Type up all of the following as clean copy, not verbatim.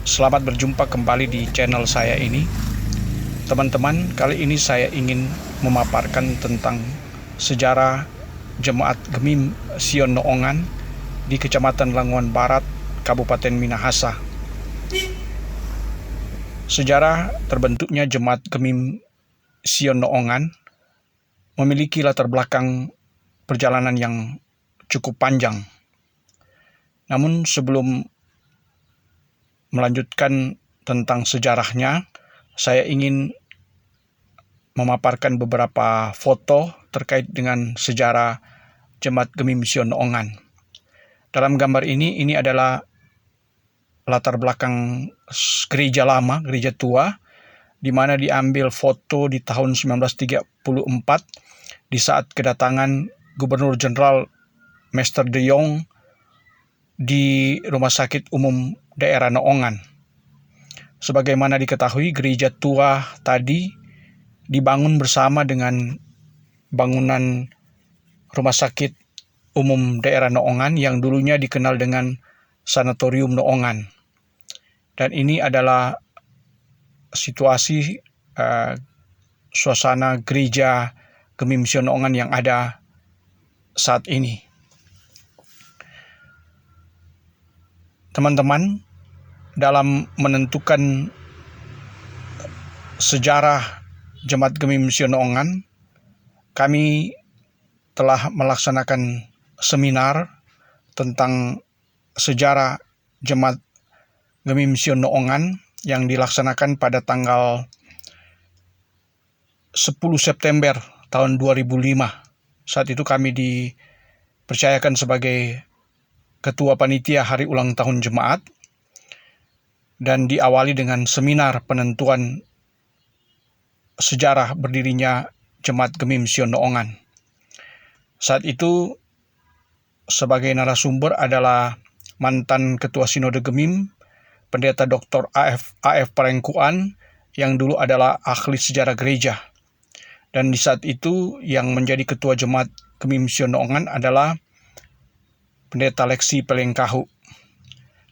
Selamat berjumpa kembali di channel saya ini. Teman-teman, kali ini saya ingin memaparkan tentang sejarah Jemaat Gemim Sion Noongan di Kecamatan Languan Barat, Kabupaten Minahasa. Sejarah terbentuknya Jemaat Gemim Sion Noongan memiliki latar belakang perjalanan yang cukup panjang. Namun sebelum melanjutkan tentang sejarahnya, saya ingin memaparkan beberapa foto terkait dengan sejarah Jemaat Gemim Sion Noongan. Dalam gambar ini adalah latar belakang gereja lama, gereja tua, di mana diambil foto di tahun 1934 di saat kedatangan Gubernur Jenderal Mester De Jong di Rumah Sakit Umum Daerah Noongan. Sebagaimana diketahui, gereja tua tadi dibangun bersama dengan bangunan Rumah Sakit Umum Daerah Noongan yang dulunya dikenal dengan Sanatorium Noongan. Dan ini adalah situasi suasana gereja Gemim Sion Noongan yang ada saat ini. Teman-teman, dalam menentukan sejarah Jemaat Gemim Sion Noongan, kami telah melaksanakan seminar tentang sejarah Jemaat Gemim Sion Noongan yang dilaksanakan pada tanggal 10 September tahun 2005. Saat itu kami dipercayakan sebagai Ketua Panitia Hari Ulang Tahun Jemaat dan diawali dengan seminar penentuan sejarah berdirinya Jemaat Gemim Sion Noongan. Saat itu sebagai narasumber adalah mantan Ketua Sinode Gemim, Pendeta Dr. A.F. Parengkuan, yang dulu adalah ahli sejarah gereja. Dan di saat itu yang menjadi Ketua Jemaat Gemim Sion Noongan adalah Pendeta Leksi Pelengkahu.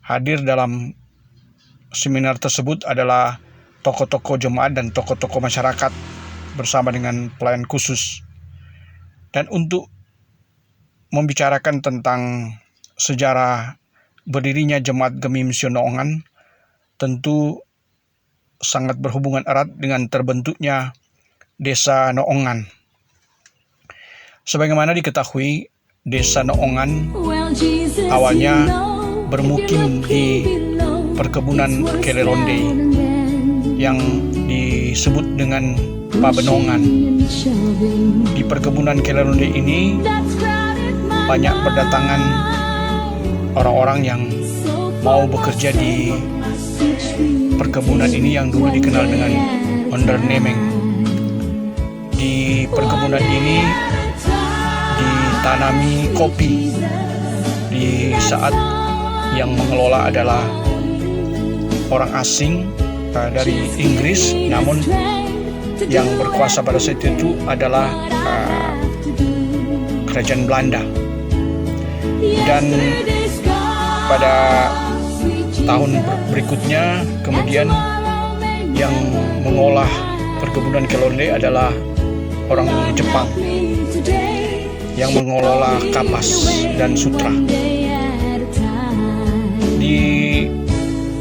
Hadir dalam seminar tersebut adalah tokoh-tokoh jemaat dan tokoh-tokoh masyarakat bersama dengan pelayan khusus. Dan untuk membicarakan tentang sejarah berdirinya Jemaat Gemim Sion Noongan, tentu sangat berhubungan erat dengan terbentuknya Desa Noongan. Sebagaimana diketahui, Desa Noongan awalnya bermukim di perkebunan Keleronde yang disebut dengan Pabenongan. Di perkebunan Keleronde ini banyak berdatangan orang-orang yang mau bekerja di perkebunan ini yang dulu dikenal dengan onderneming. Di perkebunan ini ditanami kopi di saat yang mengelola adalah orang asing dari Inggris, namun yang berkuasa pada saat itu adalah kerajaan Belanda. Dan pada tahun berikutnya kemudian yang mengolah perkebunan Keleronde adalah orang Jepang yang mengelola kapas dan sutra. Di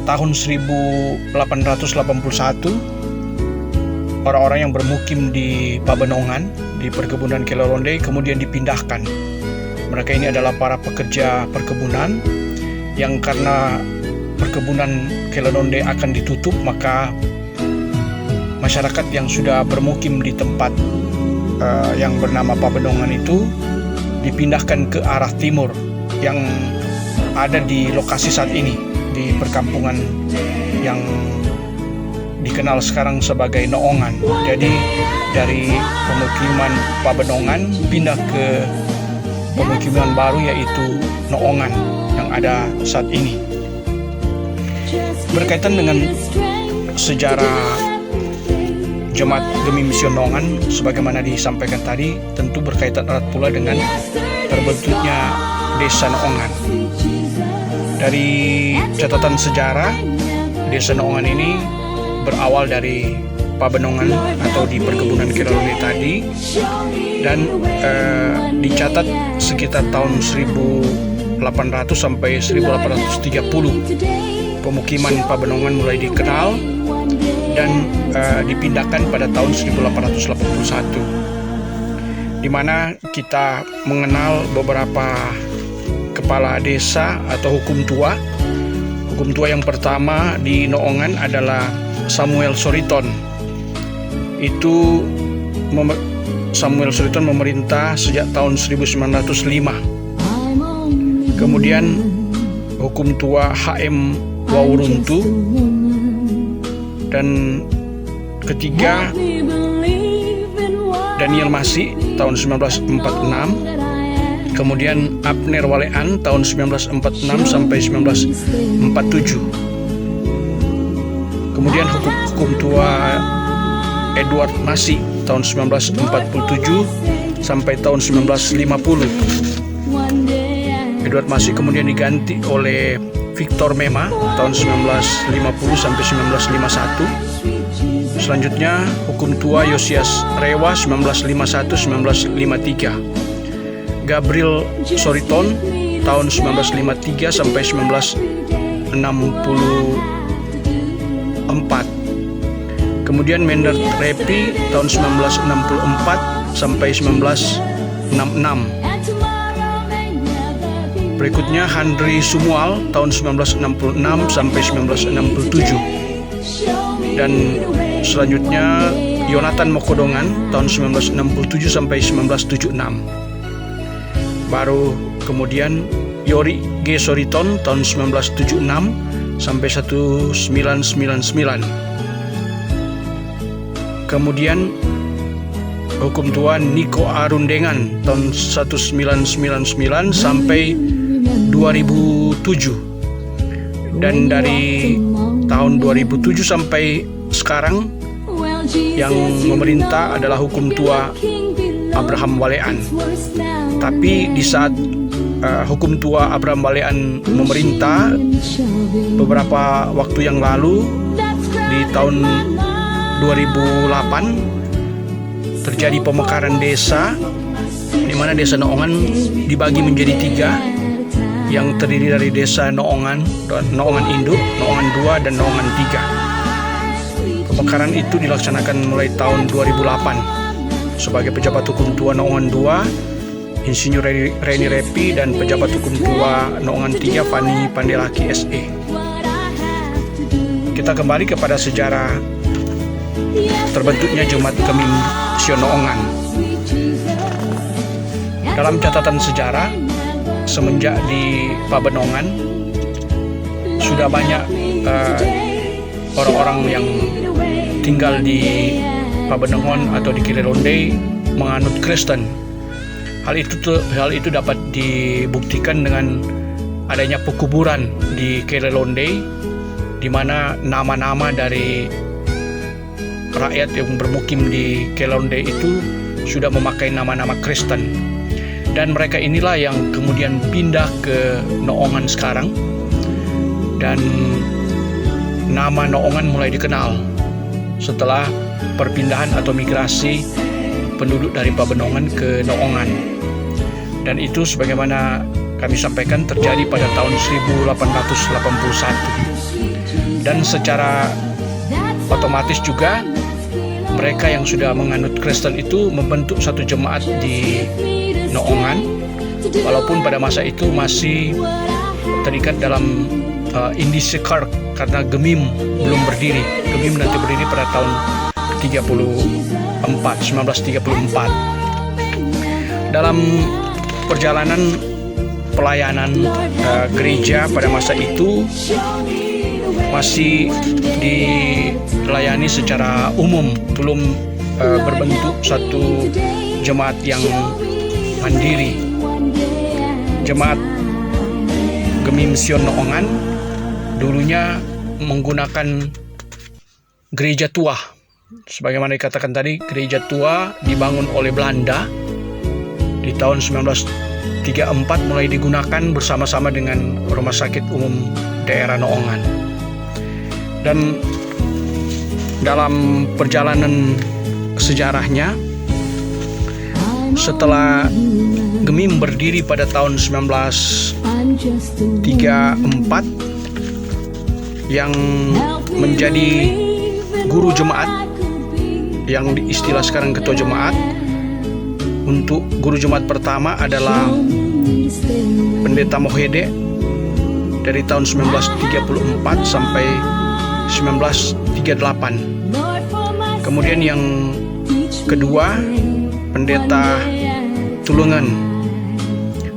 tahun 1881 orang-orang yang bermukim di Pabenongan di perkebunan Keleronde kemudian dipindahkan. Mereka ini adalah para pekerja perkebunan yang karena perkebunan Keleronde akan ditutup, maka masyarakat yang sudah bermukim di tempat yang bernama Pabenongan itu dipindahkan ke arah timur yang ada di lokasi saat ini, di perkampungan yang dikenal sekarang sebagai Noongan. Jadi dari pemukiman Pabenongan pindah ke pemukiman baru yaitu Noongan yang ada saat ini. Berkaitan dengan sejarah Jemaat Gemim Sion Noongan sebagaimana disampaikan tadi, tentu berkaitan erat pula dengan terbentuknya Desa Noongan. Dari catatan sejarah, Desa Noongan ini berawal dari Pabenongan atau di perkebunan Kelelonde tadi, dan dicatat sekitar tahun 1800 sampai 1830 pemukiman Pabenongan mulai dikenal dan dipindahkan pada tahun 1881, di mana kita mengenal beberapa kepala desa atau hukum tua. Hukum tua yang pertama di Noongan adalah Samuel Soriton. Samuel Soriton memerintah sejak tahun 1905. Kemudian hukum tua H.M. Wauruntu, dan ketiga Daniel Masi tahun 1946. Kemudian Abner Walean tahun 1946 sampai 1947. Kemudian hukum tua Edward Masi tahun 1947 sampai tahun 1950. Edward Masi kemudian diganti oleh Victor Mema tahun 1950 sampai 1951. Selanjutnya hukum tua Yosias Rewa 1951-1953. Gabriel Soriton tahun 1953 sampai 1964. Kemudian Mender Repi tahun 1964 sampai 1966. Berikutnya Handri Sumual tahun 1966 sampai 1967. Dan selanjutnya Yonatan Mokodongan tahun 1967 sampai 1976. Baru kemudian Yori G. Soriton tahun 1976 sampai 1999. Kemudian hukum tua Niko Arundengan tahun 1999 sampai 2007. Dan dari tahun 2007 sampai sekarang yang memerintah adalah hukum tua Abraham Walean. Tapi di saat hukum tua Abraham Walean memerintah, beberapa waktu yang lalu di tahun 2008 terjadi pemekaran desa, di mana desa Noongan dibagi menjadi 3, yang terdiri dari desa Noongan, Noongan Induk, Noongan 2, dan Noongan 3. Pemekaran itu dilaksanakan mulai tahun 2008. Sebagai pejabat hukum tua Noongan 2, Insinyur Reni Repi, dan pejabat hukum tua Noongan 3, Fani Pandelaki SE. Kita kembali kepada sejarah terbentuknya Jemaat Gemim Sion Noongan. Dalam catatan sejarah, semenjak di Pabenongan sudah banyak orang-orang yang tinggal di Pabenongan atau di Kelelonde menganut Kristen. Hal itu dapat dibuktikan dengan adanya pekuburan di Kelelonde, di mana nama-nama dari rakyat yang bermukim di Kelelonde itu sudah memakai nama-nama Kristen. Dan mereka inilah yang kemudian pindah ke Noongan sekarang, dan nama Noongan mulai dikenal setelah perpindahan atau migrasi penduduk dari Pabenongan ke Noongan. Dan itu sebagaimana kami sampaikan terjadi pada tahun 1881. Dan secara otomatis juga mereka yang sudah menganut Kristen itu membentuk satu jemaat di Noongan, walaupun pada masa itu masih terikat dalam indise Kark, karena Gemim belum berdiri. Gemim nanti berdiri pada tahun 1934. Dalam perjalanan pelayanan gereja pada masa itu masih dilayani secara umum, belum berbentuk satu jemaat yang mandiri. Jemaat Gemim Sion Noongan dulunya menggunakan gereja tua. Sebagaimana dikatakan tadi, gereja tua dibangun oleh Belanda di tahun 1934, mulai digunakan bersama-sama dengan Rumah Sakit Umum Daerah Noongan. Dan dalam perjalanan sejarahnya, setelah Gemim berdiri pada tahun 1934, yang menjadi guru jemaat, yang istilah sekarang ketua jemaat, untuk guru jemaat pertama adalah Pendeta Mohede dari tahun 1934 sampai 1938. Kemudian yang kedua Pendeta Tulungan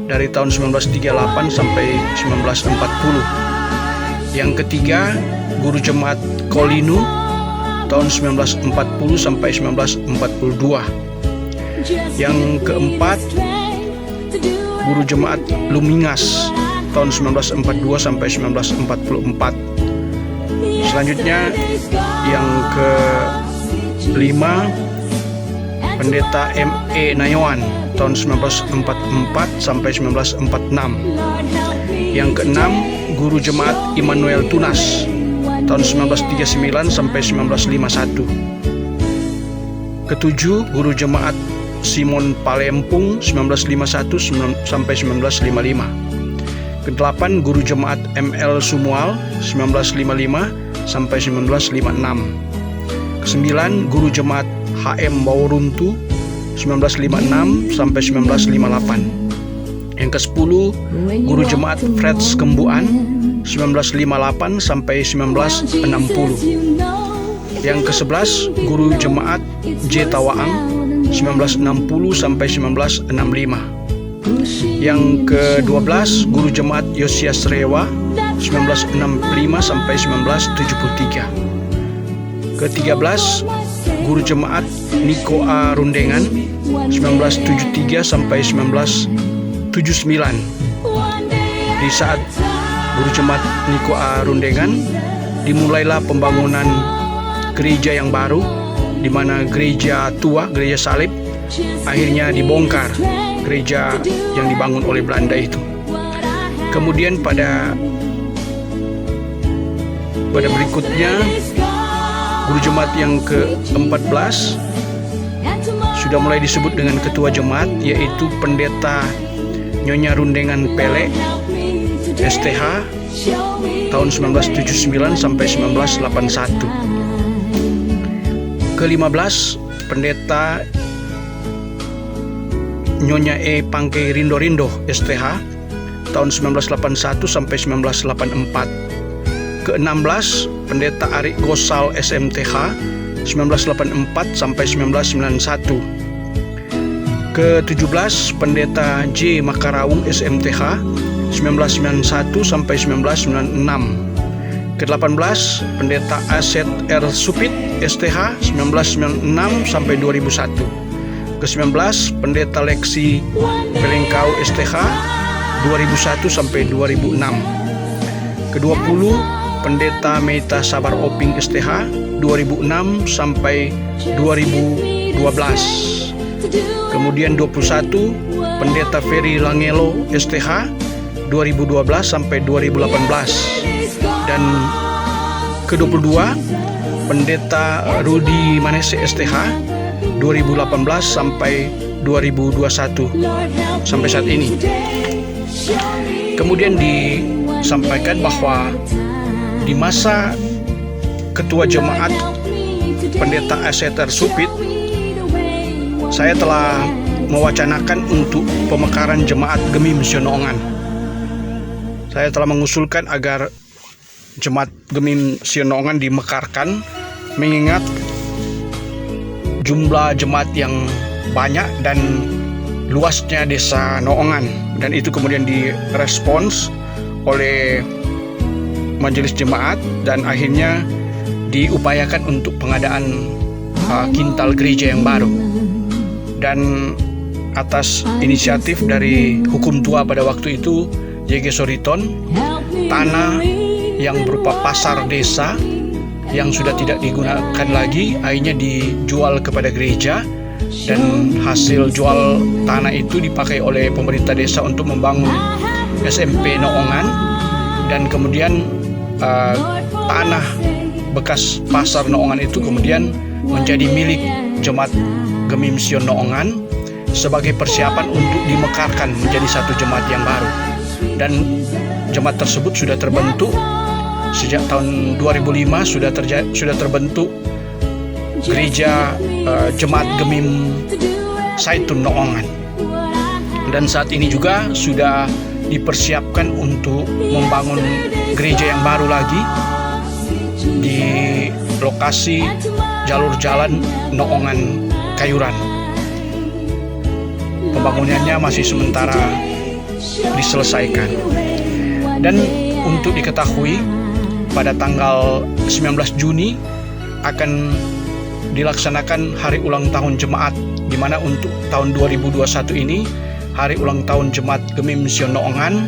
dari tahun 1938 sampai 1940. Yang ketiga guru jemaat Kolinu tahun 1940 sampai 1942. Yang keempat guru jemaat Lumingas tahun 1942 sampai 1944. Selanjutnya yang kelima Pendeta M.E. Nayawan tahun 1944 sampai 1946. Yang keenam guru jemaat Immanuel Tunas tahun 1939 sampai 1951. Ketujuh guru jemaat Simon Palempung 1951 sampai 1955. Kedelapan guru jemaat M.L. Sumual 1955 sampai 1956. Kesembilan guru jemaat H.M. Bauruntu 1956 sampai 1958. Yang ke-10 guru jemaat Freds Kembuan 1958 sampai 1960. Yang ke-11 guru jemaat J. Tawaang 1960 sampai 1965. Yang ke-12 guru jemaat Yosias Rewa 1965 sampai 1973. Ke-13 guru jemaat Niko A. Rundengan 1973 sampai 1979. Di saat guru jemaat Niko A. Rundengan dimulailah pembangunan gereja yang baru, di mana gereja tua, gereja salib, akhirnya dibongkar, gereja yang dibangun oleh Belanda itu. Kemudian pada berikutnya guru jemaat yang ke-14 sudah mulai disebut dengan ketua jemaat, yaitu Pendeta Nyonya Rundengan Pele STH tahun 1979 sampai 1981. Ke-15 Pendeta Nyonya E. Pangkei Rindo STH tahun 1981 sampai 1984. Ke-16 Pendeta Ari Gosal SMTH 1984 sampai 1991. Ke-17 Pendeta J. Makaraung SMTH 1991 sampai 1996. Ke-18 Pendeta Aset R. Supit STH 1996 sampai 2001. Ke-19 Pendeta Leksi Pelengkau STH 2001 sampai 2006. Ke-20 Pendeta Meita Sabar Oping STH 2006 sampai 2012. Kemudian 21 Pendeta Ferry Langelo STH 2012 sampai 2018. Dan ke-22 Pendeta Rudi Manese STH 2018 sampai 2021 sampai saat ini. Kemudian disampaikan bahwa di masa ketua jemaat Pendeta Aseter Supit, saya telah mewacanakan untuk pemekaran jemaat Gemim Sionongan. Saya telah mengusulkan agar jemaat Gemim Sionongan dimekarkan, mengingat jumlah jemaat yang banyak dan luasnya desa Noongan, dan itu kemudian direspons oleh majelis jemaat dan akhirnya diupayakan untuk pengadaan kintal gereja yang baru. Dan atas inisiatif dari hukum tua pada waktu itu, J.G. Soriton, tanah yang berupa pasar desa yang sudah tidak digunakan lagi akhirnya dijual kepada gereja, dan hasil jual tanah itu dipakai oleh pemerintah desa untuk membangun SMP Noongan, dan kemudian tanah bekas pasar Noongan itu kemudian menjadi milik Jemaat Gemim Sion Noongan sebagai persiapan untuk dimekarkan menjadi satu jemaat yang baru. Dan jemaat tersebut sudah terbentuk sejak tahun 2005, sudah terbentuk gereja Jemaat Gemim Saitun Noongan. Dan saat ini juga sudah dipersiapkan untuk membangun gereja yang baru lagi di lokasi jalur jalan Noongan Kayuran. Pembangunannya masih sementara diselesaikan. Dan untuk diketahui, pada tanggal 19 Juni akan dilaksanakan hari ulang tahun jemaat, di mana untuk tahun 2021 ini hari ulang tahun Jemaat Gemim Sion Noongan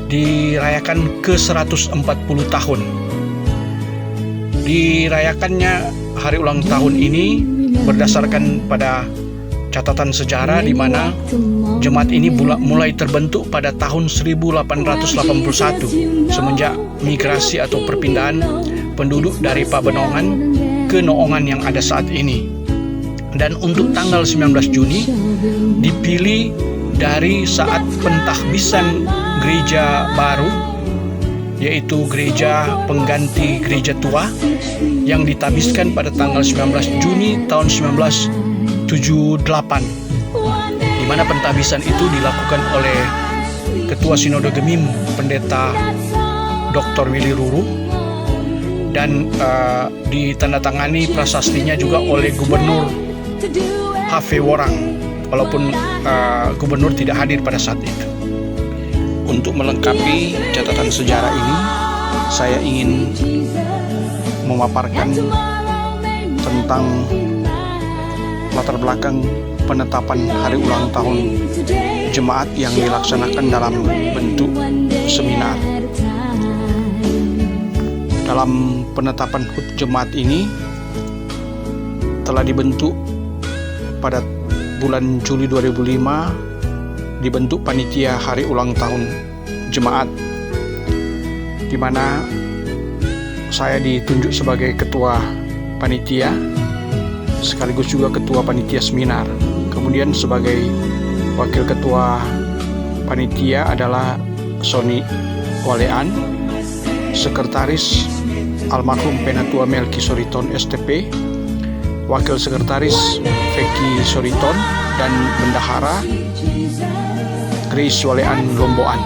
dirayakan ke 140 tahun. Dirayakannya hari ulang tahun ini berdasarkan pada catatan sejarah, di mana jemaat ini mulai terbentuk pada tahun 1881 semenjak migrasi atau perpindahan penduduk dari Pabenongan ke Noongan yang ada saat ini. Dan untuk tanggal 19 Juni dipilih dari saat pentahbisan gereja baru, yaitu gereja pengganti gereja tua yang ditabiskan pada tanggal 19 Juni tahun 1978, di mana pentahbisan itu dilakukan oleh Ketua Sinode Gemim Pendeta Dr. Willy Ruru, dan ditandatangani prasastinya juga oleh Gubernur H.V. Worang, walaupun gubernur tidak hadir pada saat itu. Untuk melengkapi catatan sejarah ini, saya ingin memaparkan tentang latar belakang penetapan hari ulang tahun jemaat yang dilaksanakan dalam bentuk seminar. Dalam penetapan HUT jemaat ini telah dibentuk pada bulan Juli 2005, dibentuk panitia hari ulang tahun jemaat, di mana saya ditunjuk sebagai ketua panitia sekaligus juga ketua panitia seminar. Kemudian sebagai wakil ketua panitia adalah Sony Walean, sekretaris almarhum Penatua Melki Soriton STP, wakil sekretaris Veki Soriton, dan bendahara Grace Walean Lomboan.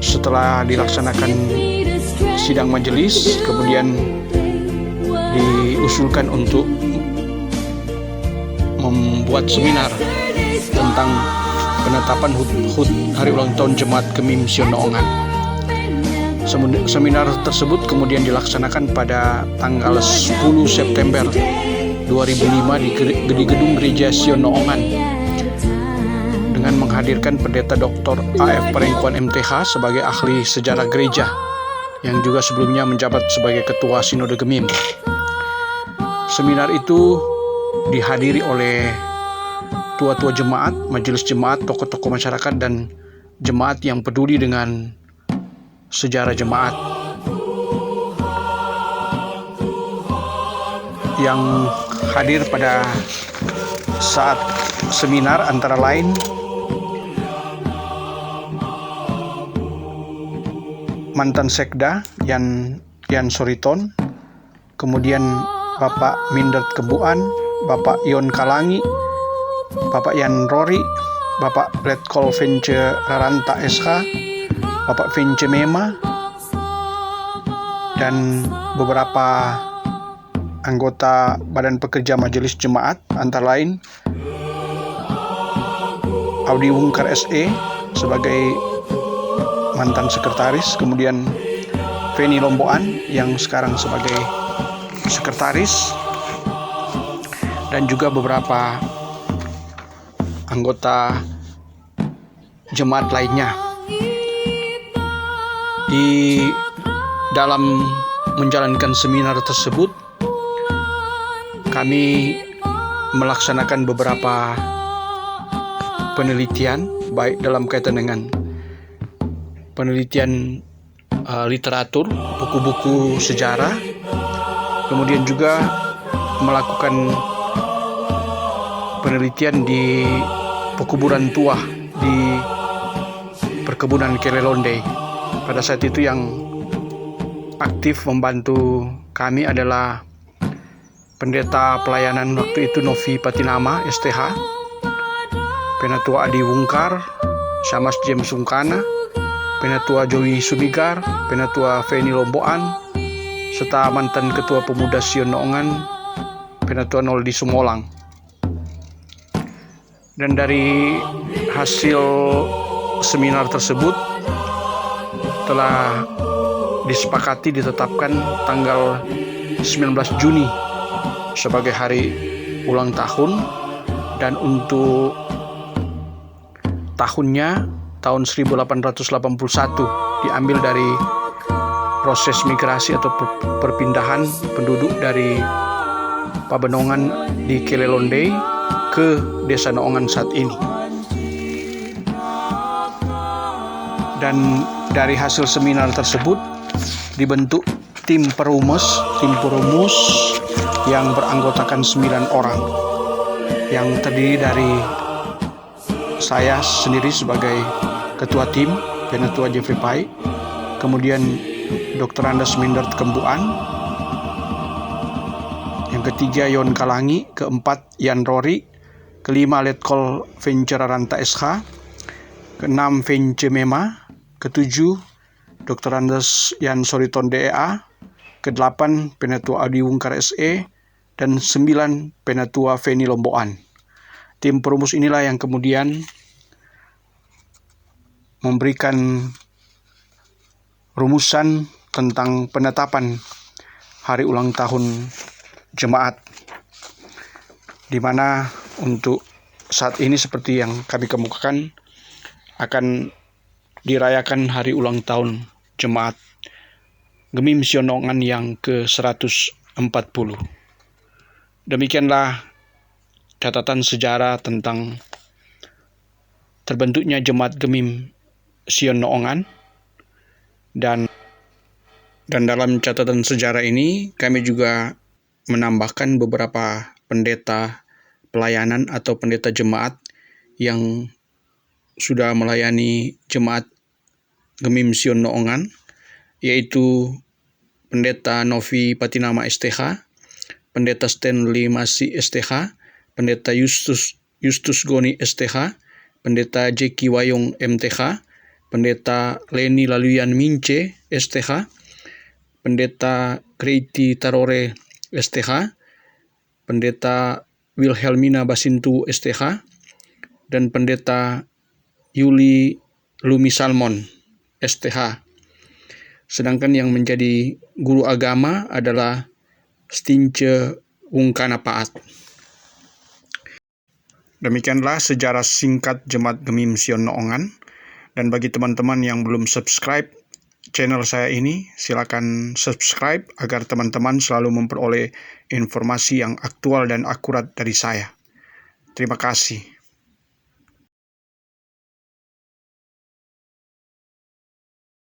Setelah dilaksanakan sidang majelis, kemudian diusulkan untuk membuat seminar tentang penetapan HUT hari ulang tahun Jemaat Gemim Sion Noongan. Seminar tersebut kemudian dilaksanakan pada tanggal 10 September 2005 di Gedung Gereja Sion Noongan dengan menghadirkan Pendeta Dr. A.F. Parengkuan MTH sebagai ahli sejarah gereja yang juga sebelumnya menjabat sebagai Ketua Sinode Gemim. Seminar itu dihadiri oleh tua-tua jemaat, majelis jemaat, tokoh-tokoh masyarakat, dan jemaat yang peduli dengan sejarah jemaat. Yang hadir pada saat seminar antara lain mantan Sekda Yan Soriton, kemudian Bapak Mindert Kebuan, Bapak Yon Kalangi, Bapak Yan Rory, Bapak Letkol Vince Raranta SH, Bapak Vince Mema, dan beberapa anggota Badan Pekerja Majelis Jemaat, antara lain Audi Wungkar SE sebagai mantan sekretaris, kemudian Feni Lomboan yang sekarang sebagai sekretaris, dan juga beberapa anggota jemaat lainnya. Di dalam menjalankan seminar tersebut, kami melaksanakan beberapa penelitian baik dalam kaitan dengan penelitian literatur, buku-buku sejarah, kemudian juga melakukan penelitian di pekuburan tua di perkebunan Kelelonde. Pada saat itu yang aktif membantu kami adalah pendeta pelayanan waktu itu Novi Patinama STH, Penatua Adi Wungkar, Syamas James Sungkana, Penatua Joey Sumigar, Penatua Feni Lomboan, serta mantan Ketua Pemuda Sion Noongan, Penatua Noldi Sumolang. Dan dari hasil seminar tersebut telah disepakati ditetapkan tanggal 19 Juni sebagai hari ulang tahun, dan untuk tahunnya tahun 1881 diambil dari proses migrasi atau perpindahan penduduk dari Pabenongan di Kelelonde ke Desa Noongan saat ini. Dan dari hasil seminar tersebut dibentuk tim perumus yang beranggotakan 9 orang, yang terdiri dari saya sendiri sebagai ketua tim, Penatua Jeffrey Pai, kemudian Dr. Andas Mindert Kembuan, yang ketiga Yon Kalangi, keempat Yan Rory, kelima Letkol Ventura Ranta SH, keenam Vence Mema, ketujuh Dr. Andas Yan Soriton DEA, kedelapan Penatua Adi Wungkar SE, dan 9 Penatua Feni Lomboan. Tim perumus inilah yang kemudian memberikan rumusan tentang penetapan hari ulang tahun jemaat, di mana untuk saat ini seperti yang kami kemukakan akan dirayakan hari ulang tahun jemaat Gemim Sion Noongan yang ke-140. Demikianlah catatan sejarah tentang terbentuknya Jemaat Gemim Sion Noongan, dan dalam catatan sejarah ini kami juga menambahkan beberapa pendeta pelayanan atau pendeta jemaat yang sudah melayani Jemaat Gemim Sion Noongan, yaitu Pendeta Novi Patinama STH, Pendeta Stanley Masi STH, Pendeta Justus Goni STH, Pendeta Jeki Wayong MTH, Pendeta Leni Laluyan Mince STH, Pendeta Kreiti Tarore STH, Pendeta Wilhelmina Basintu STH, dan Pendeta Yuli Lumi Salmon STH. Sedangkan yang menjadi guru agama adalah Stince Wungkana Paat. Demikianlah sejarah singkat Jemaat Gemim Sion Noongan. Dan bagi teman-teman yang belum subscribe channel saya ini, silakan subscribe agar teman-teman selalu memperoleh informasi yang aktual dan akurat dari saya. Terima kasih.